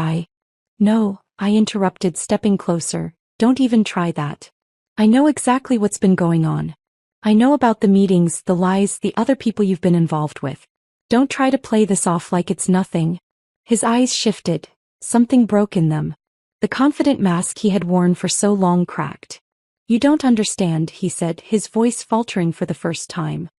"No," I interrupted, stepping closer. "Don't even try that. I know exactly what's been going on. I know about the meetings, the lies, the other people you've been involved with. Don't try to play this off like it's nothing." His eyes shifted. Something broke in them. The confident mask he had worn for so long cracked. "You don't understand," he said, his voice faltering for the first time.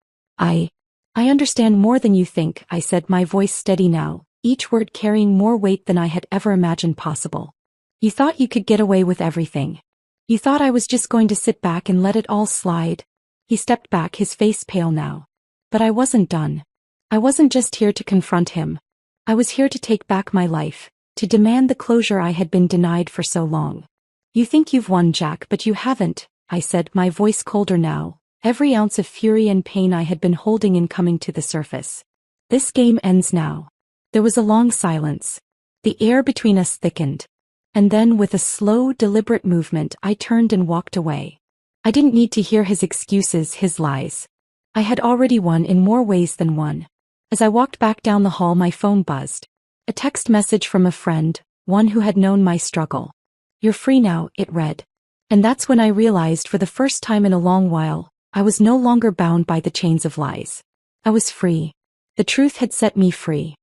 I understand more than you think," I said, my voice steady now, each word carrying more weight than I had ever imagined possible. "You thought you could get away with everything. You thought I was just going to sit back and let it all slide." He stepped back, his face pale now. But I wasn't done. I wasn't just here to confront him. I was here to take back my life, to demand the closure I had been denied for so long. "You think you've won, Jack, but you haven't," I said, my voice colder now, every ounce of fury and pain I had been holding in coming to the surface. "This game ends now." There was a long silence. The air between us thickened. And then, with a slow, deliberate movement, I turned and walked away. I didn't need to hear his excuses, his lies. I had already won in more ways than one. As I walked back down the hall, my phone buzzed. A text message from a friend, one who had known my struggle. "You're free now," it read. And that's when I realized, for the first time in a long while, I was no longer bound by the chains of lies. I was free. The truth had set me free.